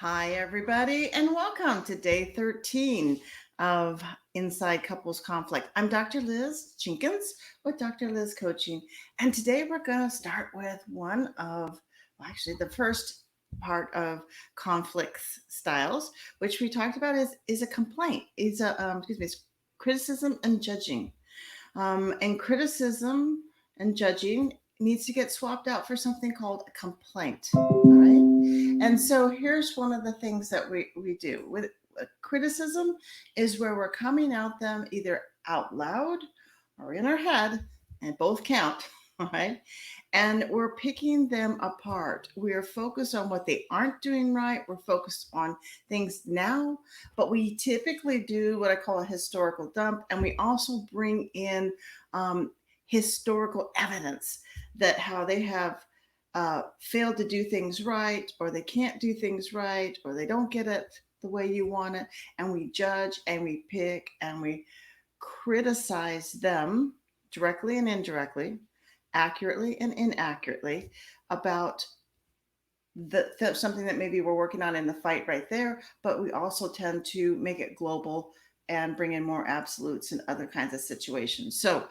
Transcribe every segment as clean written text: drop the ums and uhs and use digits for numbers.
Hi, everybody, and welcome to day 13 of Inside Couples Conflict. I'm Dr. Liz Jenkins with Dr. Liz Coaching, and today we're going to start with the first part of conflict styles, which we talked about is a complaint, is criticism and judging. And criticism and judging needs to get swapped out for something called a complaint. All right. And so here's one of the things that we do with criticism is where we're coming out them either out loud or in our head, and both count. All right. And we're picking them apart. We are focused on what they aren't doing right. We're focused on things now, but we typically do what I call a historical dump. And we also bring in historical evidence that how they have failed to do things right, or they can't do things right, or they don't get it the way you want it. And we judge and we pick and we criticize them directly and indirectly, accurately and inaccurately about something that maybe we're working on in the fight right there, but we also tend to make it global and bring in more absolutes in other kinds of situations. So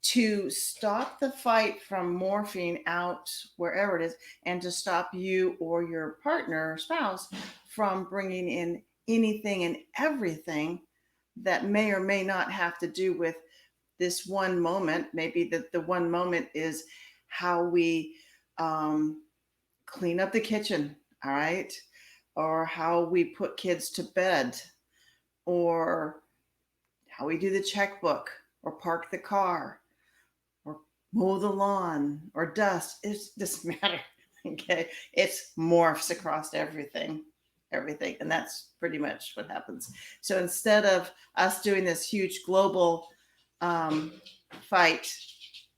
to stop the fight from morphing out wherever it is, and to stop you or your partner or spouse from bringing in anything and everything that may or may not have to do with this one moment. Maybe the one moment is how we clean up the kitchen, all right? Or how we put kids to bed, or how we do the checkbook, or park the car, or mow the lawn, or dust. It doesn't matter. Okay. It's morphs across everything. And that's pretty much what happens. So instead of us doing this huge global fight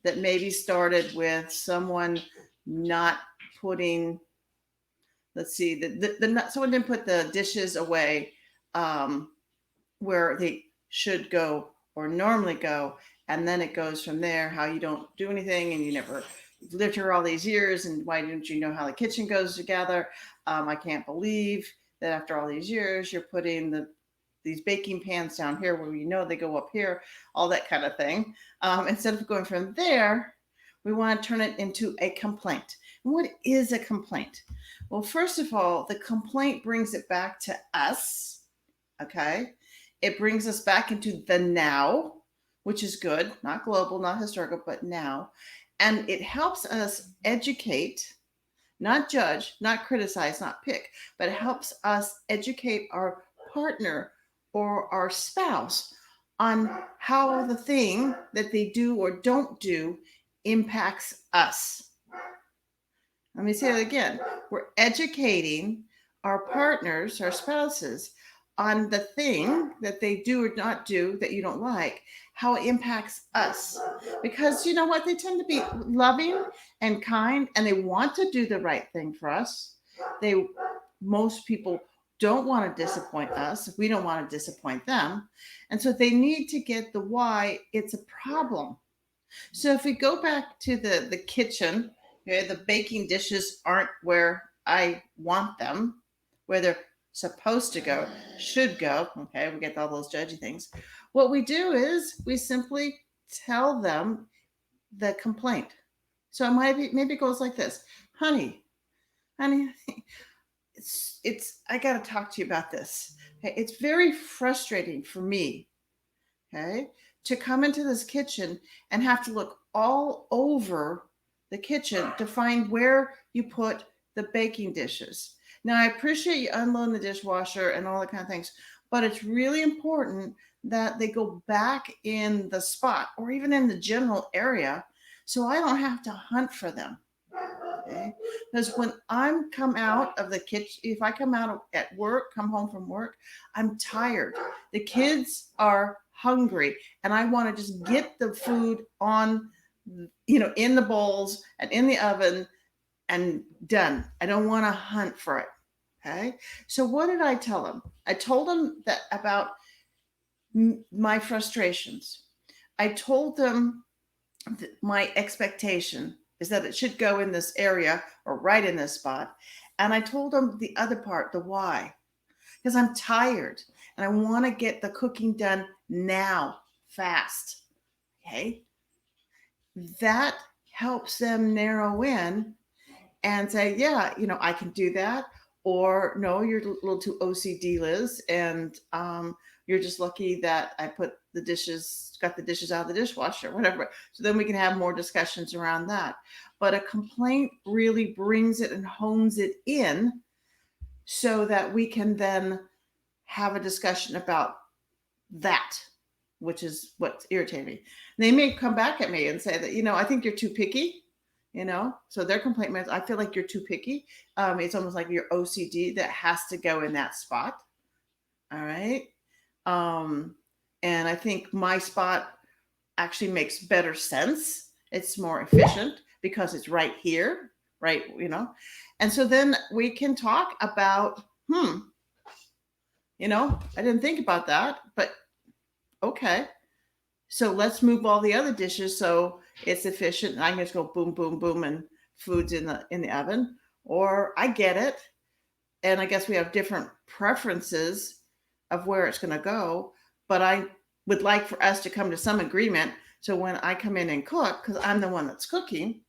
that maybe started with someone not putting, let's see, someone didn't put the dishes away where they should go or normally go, and then it goes from there. How you don't do anything, and you never lived here all these years, and why didn't you know how the kitchen goes together? I can't believe that after all these years you're putting these baking pans down here where you know they go up here, all that kind of thing. Instead of going from there, we want to turn it into a complaint. And what is a complaint? Well, first of all, the complaint brings it back to us. Okay. It brings us back into the now, which is good, not global, not historical, but now. And it helps us educate, not judge, not criticize, not pick, but it helps us educate our partner or our spouse on how the thing that they do or don't do impacts us. Let me say it again. We're educating our partners, our spouses, on the thing that they do or not do that you don't like, how it impacts us. Because you know what? They tend to be loving and kind, and they want to do the right thing for us. Most people don't want to disappoint us. We don't want to disappoint them. And so they need to get the why it's a problem. So if we go back to the kitchen, okay, the baking dishes aren't where I want them, where they're supposed to go, should go. Okay, we get all those judgy things. What we do is we simply tell them the complaint. So maybe it goes like this: honey, it's I got to talk to you about this. Okay, it's very frustrating for me. Okay, to come into this kitchen and have to look all over the kitchen to find where you put the baking dishes. Now, I appreciate you unloading the dishwasher and all that kind of things, but it's really important that they go back in the spot or even in the general area so I don't have to hunt for them. Okay? Because when I'm come out of the kitchen, if I come out at work, come home from work, I'm tired. The kids are hungry, and I want to just get the food on, in the bowls and in the oven and done. I don't want to hunt for it. Okay. So what did I tell them? I told them that about my frustrations. I told them that my expectation is that it should go in this area or right in this spot. And I told them the other part, the why, because I'm tired and I want to get the cooking done now, fast. Okay. That helps them narrow in and say, yeah, I can do that. Or no, you're a little too OCD, Liz, and you're just lucky that I got the dishes out of the dishwasher, whatever. So then we can have more discussions around that. But a complaint really brings it and hones it in so that we can then have a discussion about that, which is what's irritating me. They may come back at me and say that, I think you're too picky, so their complaint is, I feel like you're too picky. It's almost like your OCD that has to go in that spot. All right. And I think my spot actually makes better sense. It's more efficient because it's right here, right? And so then we can talk about, I didn't think about that, but okay. So let's move all the other dishes so it's efficient and I can just go boom, boom, boom, and food's in the oven. Or I get it. And I guess we have different preferences of where it's going to go. But I would like for us to come to some agreement. So when I come in and cook, because I'm the one that's cooking,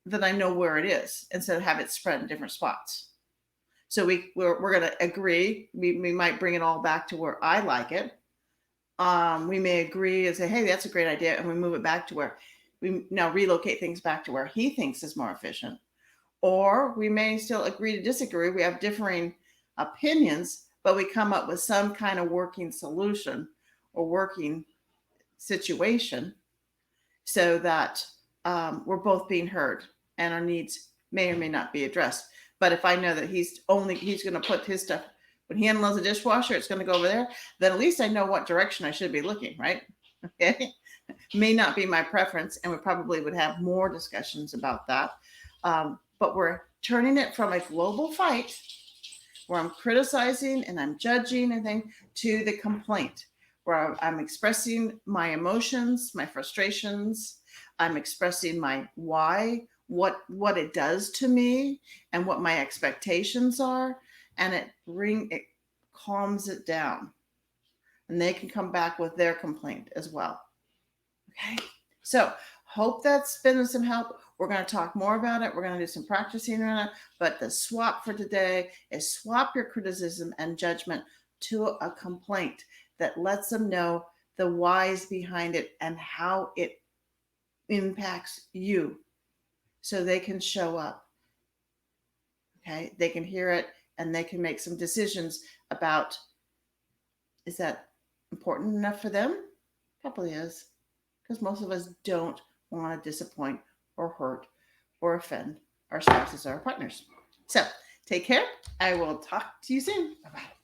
that I know where it is instead of have it spread in different spots. So we're going to agree. We might bring it all back to where I like it. We may agree and say, hey, that's a great idea. And we move it back to where we now relocate things back to where he thinks is more efficient. Or we may still agree to disagree. We have differing opinions, but we come up with some kind of working solution or working situation so that we're both being heard and our needs may or may not be addressed. But if I know that he's going to put his stuff, when he unloads the dishwasher, it's going to go over there, then at least I know what direction I should be looking, right? Okay. May not be my preference, and we probably would have more discussions about that. But we're turning it from a global fight where I'm criticizing and I'm judging and things to the complaint where I'm expressing my emotions, my frustrations. I'm expressing my why, what it does to me and what my expectations are. And it calms it down. And they can come back with their complaint as well. Okay. So hope that's been some help. We're going to talk more about it. We're going to do some practicing on it. But the swap for today is swap your criticism and judgment to a complaint that lets them know the whys behind it and how it impacts you so they can show up. Okay. They can hear it and they can make some decisions about, is that important enough for them? Probably is. Because most of us don't want to disappoint or hurt or offend our spouses or our partners. So take care. I will talk to you soon. Bye-bye.